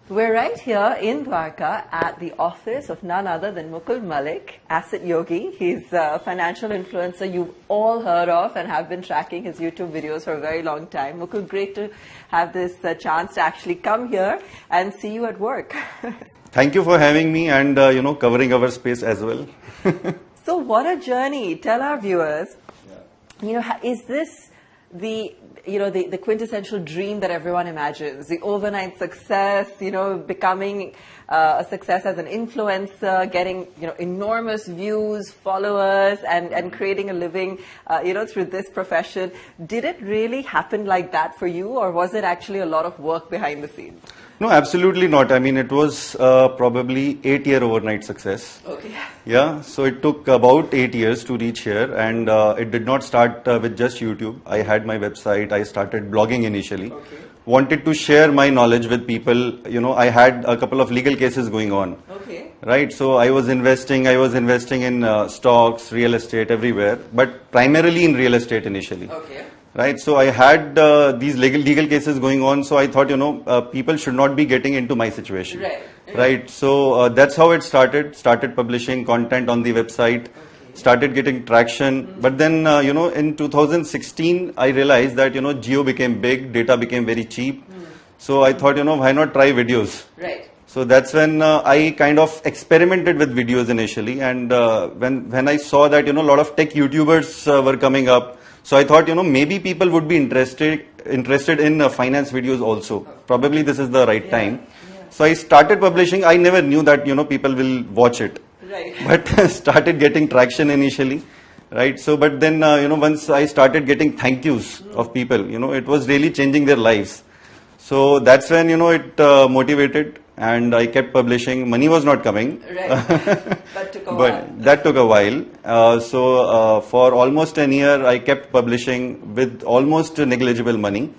We're right here in Dwarka at the office of none other than Mukul Malik, Asset Yogi. He's a financial influencer you've all heard of and have been tracking his YouTube videos for a very long time. Mukul, great to have this chance to actually come here and see you at work. Thank you for having me and, covering our space as well. So what a journey. Tell our viewers, is this the quintessential dream that everyone imagines, the overnight success, becoming a success as an influencer, getting, enormous views, followers, and creating a living, through this profession. Did it really happen like that for you, or was it actually a lot of work behind the scenes? No, absolutely not. I mean, it was probably 8-year overnight success. Okay. Yeah, so it took about 8 years to reach here, and it did not start with just YouTube. I had my website. I started blogging initially. Okay. Wanted to share my knowledge with people. I had a couple of legal cases going on. Okay. Right, so I was investing in stocks, real estate, everywhere, but primarily in real estate initially. Okay. Right, so I had these legal cases going on, so I thought, people should not be getting into my situation. Right. Right, so that's how it started publishing content on the website, started getting traction. But then, in 2016, I realized that, Geo became big, data became very cheap. So I thought, why not try videos? Right. So that's when I kind of experimented with videos initially. And when I saw that, a lot of tech YouTubers were coming up, so I thought, maybe people would be interested in finance videos also. Probably this is the right time. Yeah. So I started publishing. I never knew that, people will watch it. Right. But started getting traction initially. Right. So, but then, once I started getting thank yous of people, it was really changing their lives. So that's when, it motivated. And I kept publishing. Money was not coming. Right. That took a while. But that took a while. So for almost a year, I kept publishing with almost negligible money.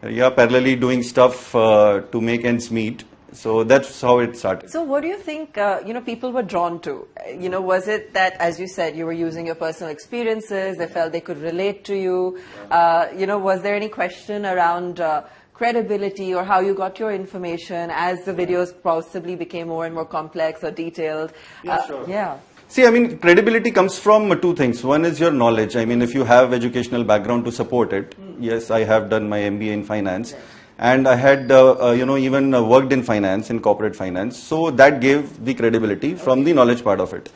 Yeah, parallelly doing stuff to make ends meet. So that's how it started. So what do you think, people were drawn to? Was it that, as you said, you were using your personal experiences, they felt they could relate to you? Was there any question around credibility or how you got your information as the videos possibly became more and more complex or detailed? Yeah, sure. Yeah. See, I mean, credibility comes from two things. One is your knowledge. I mean, if you have educational background to support it. Yes, I have done my MBA in finance. And I had, even worked in finance, in corporate finance. So that gave the credibility from the knowledge part of it.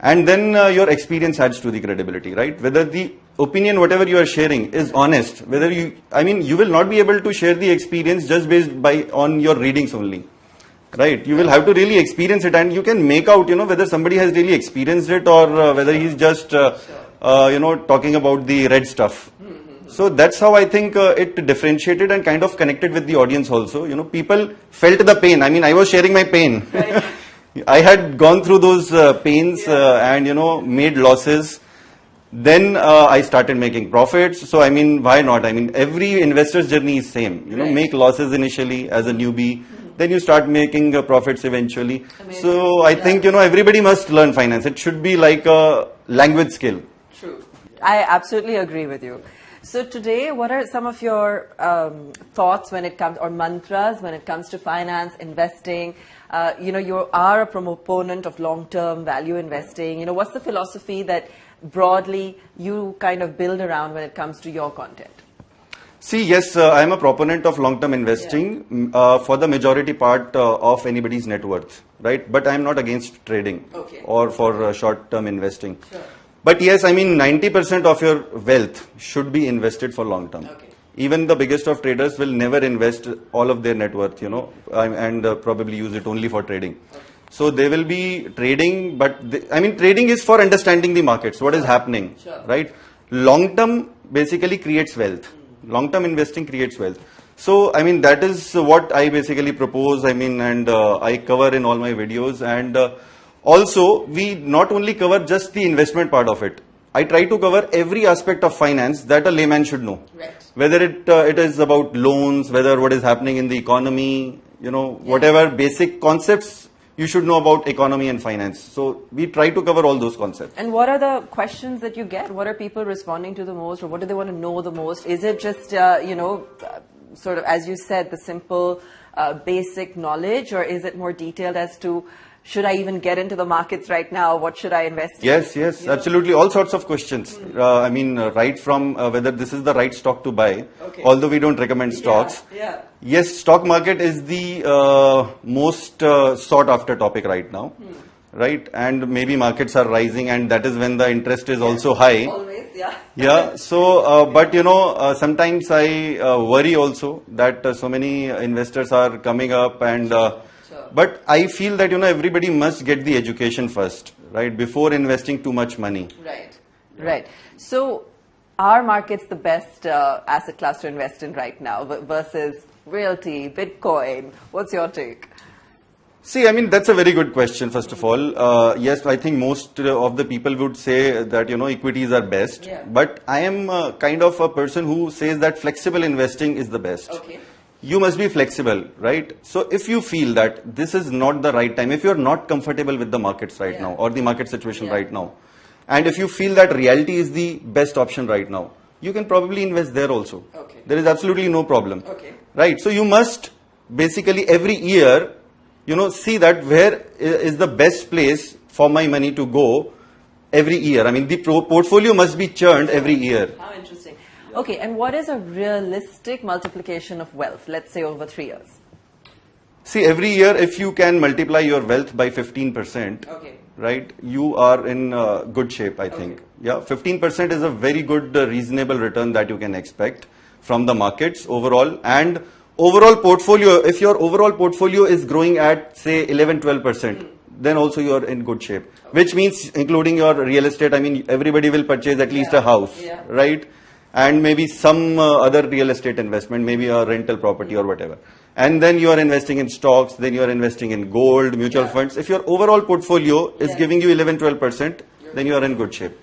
And then your experience adds to the credibility, right? Whether the opinion, whatever you are sharing, is honest. You will not be able to share the experience just based on your readings only, right? You will have to really experience it, and you can make out, whether somebody has really experienced it or whether he's just, talking about the red stuff. So that's how I think it differentiated and kind of connected with the audience also. People felt the pain. I mean, I was sharing my pain. Right. I had gone through those pains and, made losses. Then I started making profits. So, I mean, why not? I mean, every investor's journey is same. Make losses initially as a newbie. Then you start making profits eventually. Amazing. So, I think, everybody must learn finance. It should be like a language skill. True. I absolutely agree with you. So today, what are some of your thoughts when it comes, or mantras when it comes to finance, investing? You are a proponent of long-term value investing. What's the philosophy that broadly you kind of build around when it comes to your content? See, yes, I'm a proponent of long-term investing for the majority part of anybody's net worth, right? But I'm not against trading or for short-term investing. Sure. But yes, I mean, 90% of your wealth should be invested for long term. Okay. Even the biggest of traders will never invest all of their net worth, and probably use it only for trading. Okay. So they will be trading, but trading is for understanding the markets, what is happening, right? Long term basically creates wealth. Long term investing creates wealth. So, I mean, that is what I basically propose, and I cover in all my videos. And also, we not only cover just the investment part of it. I try to cover every aspect of finance that a layman should know. Right. Whether it is about loans, whether what is happening in the economy, whatever basic concepts you should know about economy and finance. So we try to cover all those concepts. And what are the questions that you get? What are people responding to the most, or what do they want to know the most? Is it just, sort of, as you said, the simple basic knowledge, or is it more detailed as to should I even get into the markets right now? What should I invest in? Yes, absolutely. All sorts of questions. Right from whether this is the right stock to buy, although we don't recommend stocks. Yes, stock market is the most sought after topic right now. Right, and maybe markets are rising, and that is when the interest is also high. Always, So, but sometimes I worry also that so many investors are coming up, and but I feel that everybody must get the education first, right, before investing too much money. Right. So, are markets the best asset class to invest in right now versus realty, Bitcoin? What's your take? See, that's a very good question, first of all. Yes, I think most of the people would say that, equities are best. But I am kind of a person who says that flexible investing is the best. You must be flexible, right? So if you feel that this is not the right time, if you're not comfortable with the markets right now or the market situation right now, and if you feel that reality is the best option right now, you can probably invest there also. There is absolutely no problem. Right? So you must basically every year see that where is the best place for my money to go every year. The portfolio must be churned every year. How interesting. Okay, and what is a realistic multiplication of wealth, let's say over 3 years? See, every year if you can multiply your wealth by 15%, right, you are in good shape, I think. 15% is a very good reasonable return that you can expect from the markets overall. And overall portfolio, if your overall portfolio is growing at say 11-12%, then also you are in good shape, which means including your real estate. Everybody will purchase at least a house, right, and maybe some other real estate investment, maybe a rental property or whatever, and then you are investing in stocks, then you are investing in gold, mutual funds. If your overall portfolio is giving you 11-12%, then you are in good shape.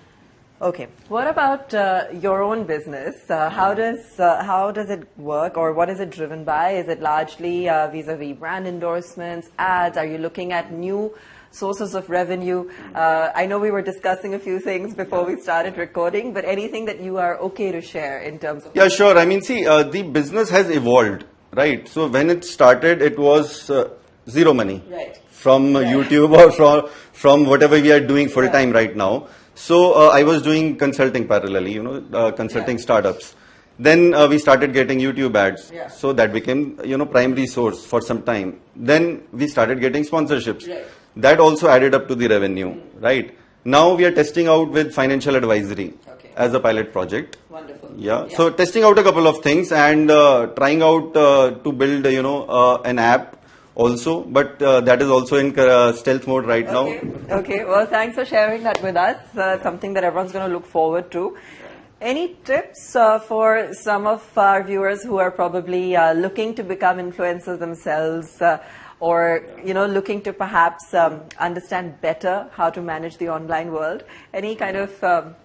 Okay. What about your own business? How does it work, or what is it driven by? Is it largely vis-a-vis brand endorsements, ads? Are you looking at new sources of revenue? I know we were discussing a few things before we started recording, but anything that you are okay to share in terms of... Yeah, sure. The business has evolved, right? So when it started, it was zero money from YouTube or from whatever we are doing full time right now. So I was doing consulting parallelly, consulting startups. Then we started getting YouTube ads. So that became, primary source for some time. Then we started getting sponsorships. That also added up to the revenue, right? Now we are testing out with financial advisory as a pilot project. Wonderful. So testing out a couple of things and trying out to build, an app also, but that is also in stealth mode right now. Okay, well, thanks for sharing that with us. Something that everyone's going to look forward to. Any tips for some of our viewers who are probably looking to become influencers themselves, or looking to perhaps understand better how to manage the online world? Any kind of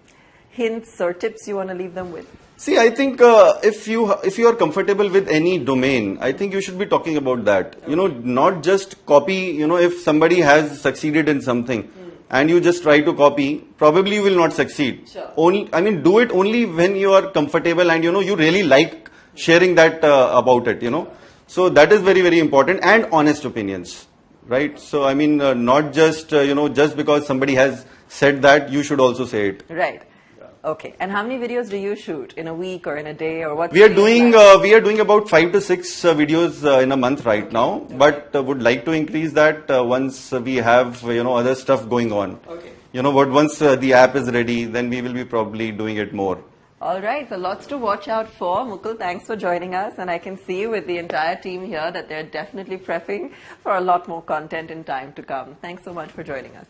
hints or tips you want to leave them with? See, I think if you are comfortable with any domain, I think you should be talking about that. Not just copy. If somebody has succeeded in something and you just try to copy, probably you will not succeed. Do it only when you are comfortable and you really like sharing that about it. So that is very, very important, and honest opinions, right? So not just just because somebody has said that, you should also say it. Right. Okay. And how many videos do you shoot in a week or in a day, or what? We are doing about 5 to 6 videos in a month right now, but would like to increase that once we have other stuff going on. But once the app is ready, then we will be probably doing it more. All right, so lots to watch out for. Mukul, thanks for joining us, and I can see with the entire team here that they're definitely prepping for a lot more content in time to come. Thanks so much for joining us.